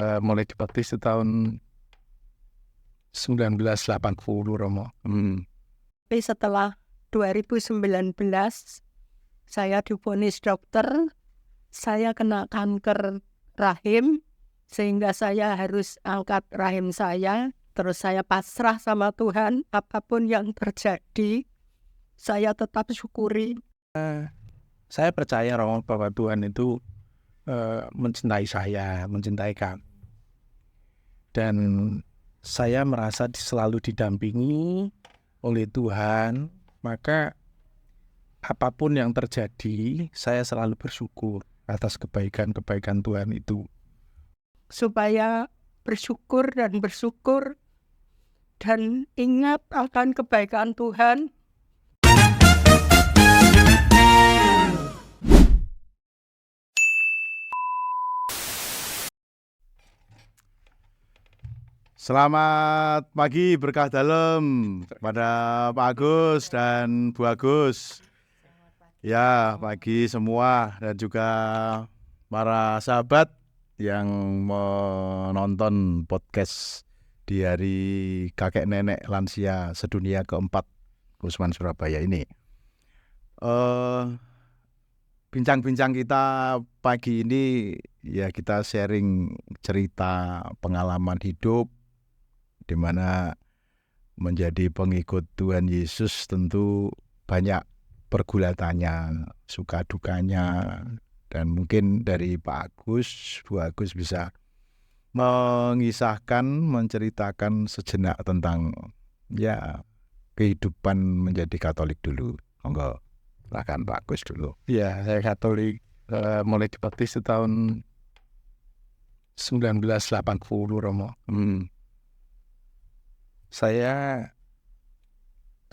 Mulai dibaptis di tahun 1980, Romo. Tapi setelah 2019 saya divonis dokter, saya kena kanker rahim, sehingga saya harus angkat rahim saya. Terus saya pasrah sama Tuhan, apapun yang terjadi, saya tetap syukuri. Saya percaya, Romo, bahwa Tuhan itu mencintai saya, mencintai kami. Dan saya merasa selalu didampingi oleh Tuhan, maka apapun yang terjadi, saya selalu bersyukur atas kebaikan-kebaikan Tuhan itu. Supaya bersyukur dan ingat akan kebaikan Tuhan. Selamat pagi, berkah dalam pada Pak Agus dan Bu Agus. Ya, pagi semua dan juga para sahabat yang menonton podcast di hari kakek nenek lansia sedunia keempat Kusman Surabaya ini. Bincang-bincang kita pagi ini ya kita sharing cerita pengalaman hidup, di mana menjadi pengikut Tuhan Yesus tentu banyak pergulatannya, suka dukanya, dan mungkin dari Pak Agus, Bu Agus bisa mengisahkan, menceritakan sejenak tentang ya kehidupan menjadi Katolik dulu. Monggo, silakan Pak Agus dulu. Ya, saya Katolik, mulai dibaptis di tahun 1980, Romo. Saya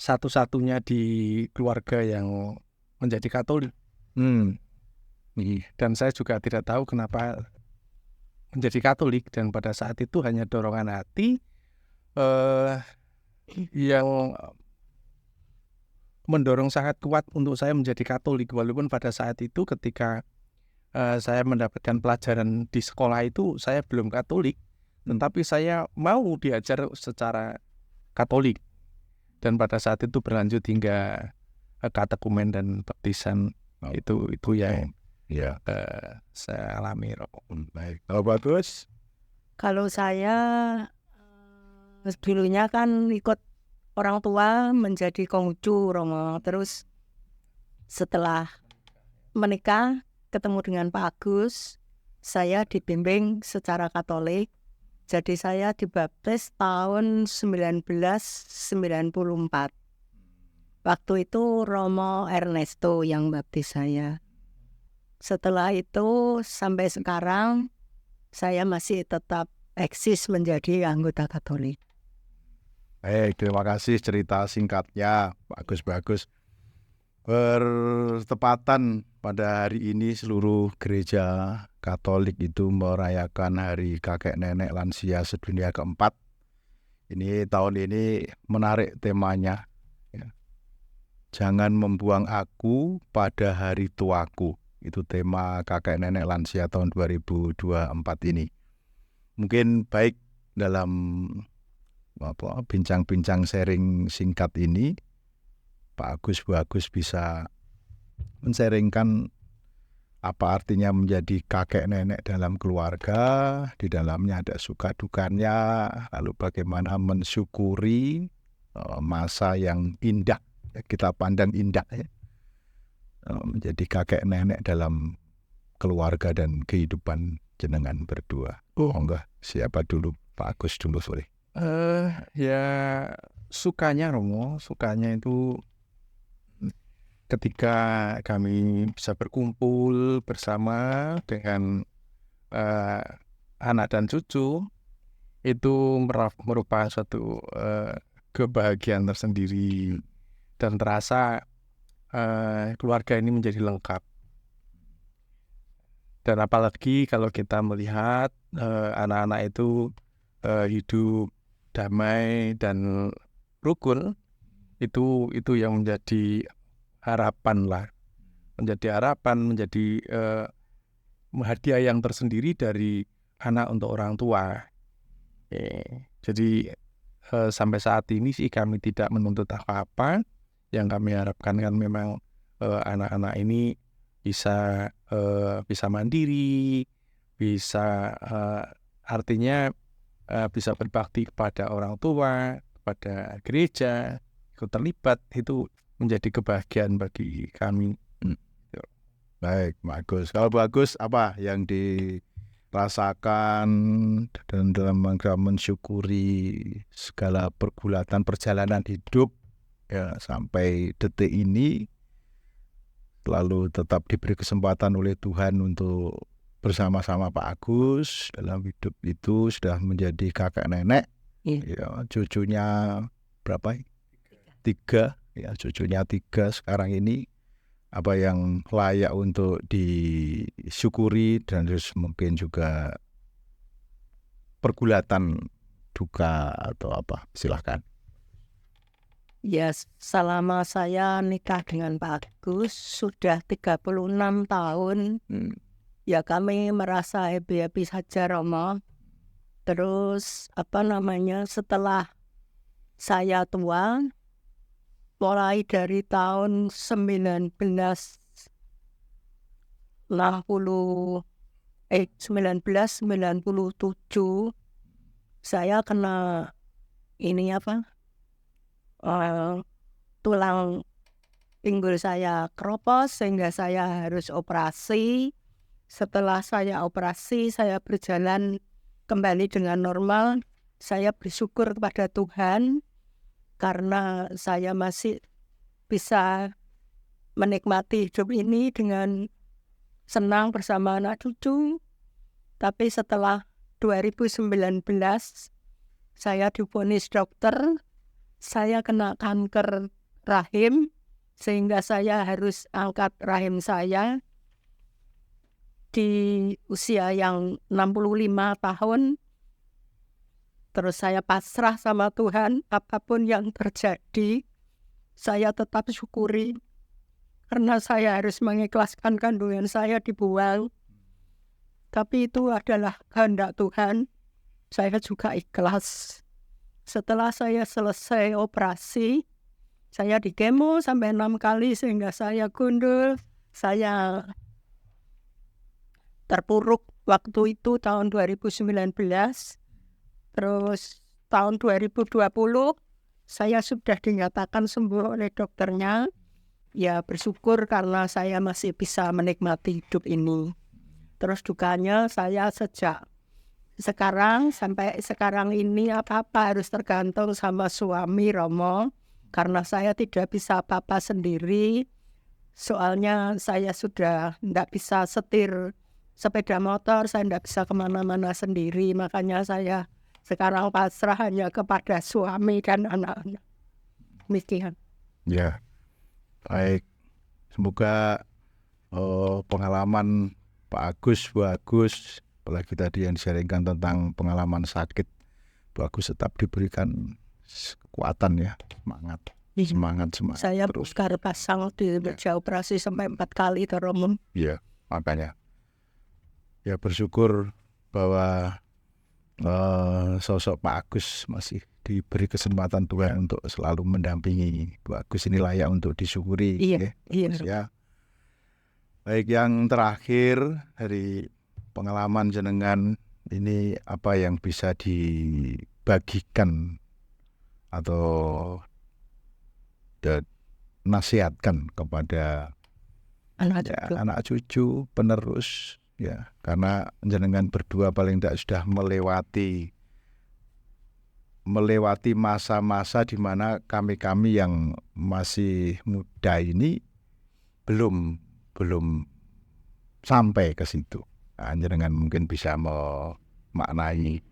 satu-satunya di keluarga yang menjadi Katolik. Dan saya juga tidak tahu kenapa menjadi Katolik, dan pada saat itu hanya dorongan hati yang mendorong sangat kuat untuk saya menjadi Katolik. Walaupun pada saat itu ketika saya mendapatkan pelajaran di sekolah itu saya belum Katolik, tetapi saya mau diajar secara Katolik, dan pada saat itu berlanjut hingga katekumen dan baptisan. Itu yang saya alami, Romo. Baik, bagus. Kalau saya dulunya kan ikut orang tua menjadi konghucu, Romo. Terus setelah menikah ketemu dengan Pak Agus, saya dibimbing secara Katolik. Jadi saya dibaptis tahun 1994. Waktu itu Romo Ernesto yang baptis saya. Setelah itu sampai sekarang saya masih tetap eksis menjadi anggota Katolik. Baik, terima kasih cerita singkatnya, bagus. Bertepatan pada hari ini seluruh gereja Katolik itu merayakan hari kakek nenek lansia sedunia keempat. Ini tahun ini menarik temanya. Ya. Jangan membuang aku pada hari tuaku. Itu tema kakek nenek lansia tahun 2024 ini. Mungkin baik dalam bincang-bincang sharing singkat ini, Pak Agus, Bu Agus bisa men-sharingkan apa artinya menjadi kakek nenek dalam keluarga. Di dalamnya ada suka dukanya, lalu bagaimana mensyukuri masa yang indah, kita pandang indah ya, menjadi kakek nenek dalam keluarga dan kehidupan jenengan berdua. Enggak, siapa dulu? Pak Agus dulu, sorry. Ya, sukanya, Romo, sukanya itu ketika kami bisa berkumpul bersama dengan anak dan cucu, itu merupakan suatu kebahagiaan tersendiri, dan terasa keluarga ini menjadi lengkap. Dan apalagi kalau kita melihat anak-anak itu hidup damai dan rukun, itu yang menjadi harapan lah, menjadi hadiah yang tersendiri dari anak untuk orang tua. Jadi sampai saat ini sih kami tidak menuntut apa-apa. Yang kami harapkan kan memang anak-anak ini bisa mandiri, bisa artinya bisa berbakti kepada orang tua, kepada gereja, ikut terlibat, itu menjadi kebahagiaan bagi kami. Baik, bagus. Kalau bagus, apa yang dirasakan dan dalam rangka mensyukuri segala pergulatan perjalanan hidup ya sampai detik ini, selalu tetap diberi kesempatan oleh Tuhan untuk bersama-sama Pak Agus dalam hidup itu, sudah menjadi kakek nenek. Ya, cucunya berapa? 3. Ya, cucunya 3 sekarang ini. Apa yang layak untuk disyukuri dan terus mungkin juga pergulatan duka atau apa, silahkan. Ya, selama saya nikah dengan Pak Agus sudah 36 tahun. Ya, kami merasa happy-happy saja, Romo. Terus setelah saya tua, mulai dari tahun 1997 saya kena tulang pinggul saya keropos sehingga saya harus operasi. Setelah saya operasi, saya berjalan kembali dengan normal. Saya bersyukur kepada Tuhan karena saya masih bisa menikmati hidup ini dengan senang bersama anak cucu. Tapi setelah 2019 saya divonis dokter, saya kena kanker rahim sehingga saya harus angkat rahim saya di usia yang 65 tahun. Terus saya pasrah sama Tuhan, apapun yang terjadi, saya tetap syukuri. Karena saya harus mengikhlaskan kandungan saya dibuang. Tapi itu adalah kehendak Tuhan, saya juga ikhlas. Setelah saya selesai operasi, saya dikemo sampai 6 kali sehingga saya gundul, saya terpuruk waktu itu tahun 2019. Terus tahun 2020 saya sudah dinyatakan sembuh oleh dokternya. Ya bersyukur karena saya masih bisa menikmati hidup ini. Terus dukanya saya sejak sekarang sampai sekarang ini apa-apa harus tergantung sama suami, Romo. Karena saya tidak bisa apa-apa sendiri. Soalnya saya sudah tidak bisa setir sepeda motor, saya tidak bisa kemana-mana sendiri. Makanya saya sekarang pasrah hanya kepada suami dan anak-anak. Demikian. Ya, baik. Semoga pengalaman Pak Agus, Bu Agus, apalagi tadi yang disaringkan tentang pengalaman sakit, Bu Agus tetap diberikan kekuatan ya, semangat Saya terus. bongkar pasang di meja operasi sampai 4 kali Romo. Iya, makanya ya bersyukur bahwa sosok Pak Agus masih diberi kesempatan Tuhan untuk selalu mendampingi. Bu Agus ini layak untuk disyukuri. Iya. Ya. Baik, yang terakhir dari pengalaman jenengan ini, apa yang bisa dibagikan atau nasihatkan kepada anak cucu penerus ya, karena jenengan berdua paling tidak sudah melewati masa-masa di mana kami yang masih muda ini belum sampai ke situ. Nah, jenengan mungkin bisa memaknai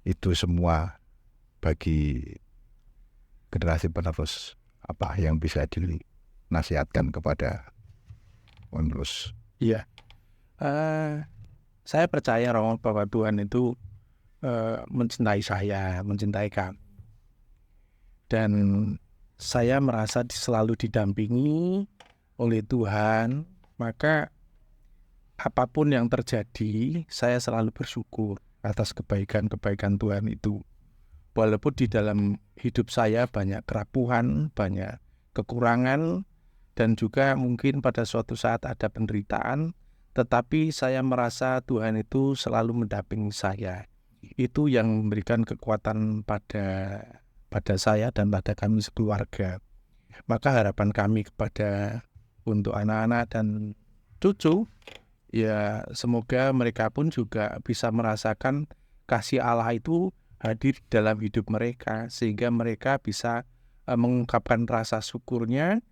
itu semua bagi generasi penerus, apa yang bisa dinasihatkan kepada penerus. Iya. Saya percaya Romo bahwa Tuhan itu mencintai saya, mencintai kami. Dan saya merasa selalu didampingi oleh Tuhan. Maka apapun yang terjadi, saya selalu bersyukur atas kebaikan-kebaikan Tuhan itu. Walaupun di dalam hidup saya banyak kerapuhan, banyak kekurangan, dan juga mungkin pada suatu saat ada penderitaan, tetapi saya merasa Tuhan itu selalu mendampingi saya. Itu yang memberikan kekuatan pada saya dan pada kami sekeluarga. Maka harapan kami untuk anak-anak dan cucu, ya semoga mereka pun juga bisa merasakan kasih Allah itu hadir dalam hidup mereka, sehingga mereka bisa mengungkapkan rasa syukurnya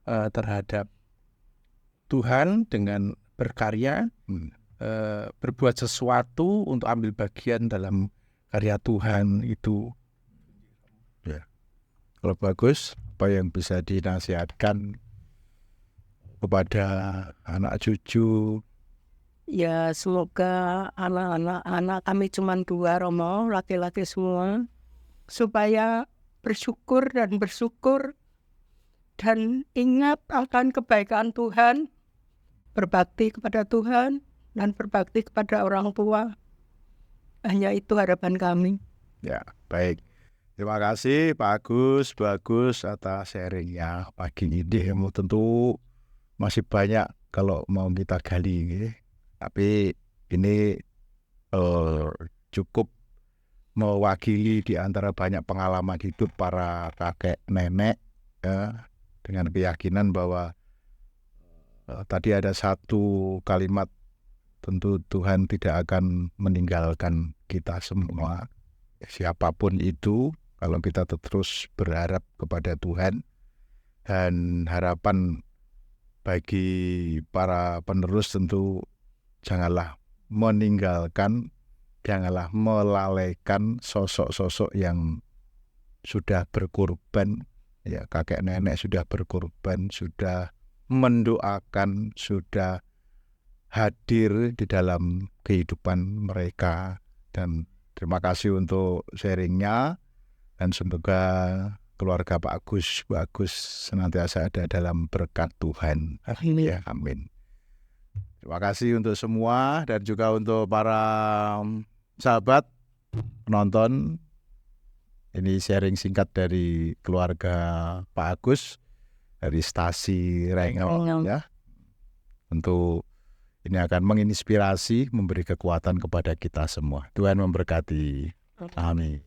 terhadap Tuhan dengan berkarya, berbuat sesuatu untuk ambil bagian dalam karya Tuhan itu. Ya. Kalau bagus, apa yang bisa dinasihatkan kepada anak cucu? Ya semoga anak kami cuma 2 Romo, laki-laki semua, supaya bersyukur dan ingat akan kebaikan Tuhan, berbakti kepada Tuhan dan berbakti kepada orang tua. Hanya itu harapan kami. Ya, baik. Terima kasih Pak Agus, Bu Agus atas sharingnya pagi ini. Tentu masih banyak kalau mau kita gali, gitu. Tapi ini cukup mewakili di antara banyak pengalaman hidup para kakek nenek, ya, dengan keyakinan bahwa tadi ada satu kalimat, tentu Tuhan tidak akan meninggalkan kita semua, siapapun itu, kalau kita terus berharap kepada Tuhan. Dan harapan bagi para penerus tentu janganlah meninggalkan, janganlah melalaikan sosok-sosok yang sudah berkorban, ya, kakek nenek sudah berkorban, sudah mendoakan, sudah hadir di dalam kehidupan mereka. Dan terima kasih untuk sharingnya, dan semoga keluarga Pak Agus, Bu Agus senantiasa ada dalam berkat Tuhan. Amin. Ya, amin. Terima kasih untuk semua, dan juga untuk para sahabat penonton. Ini sharing singkat dari keluarga Pak Agus dari stasi Rengel, ya. Tentu ini akan menginspirasi, memberi kekuatan kepada kita semua. Tuhan memberkati. Amin.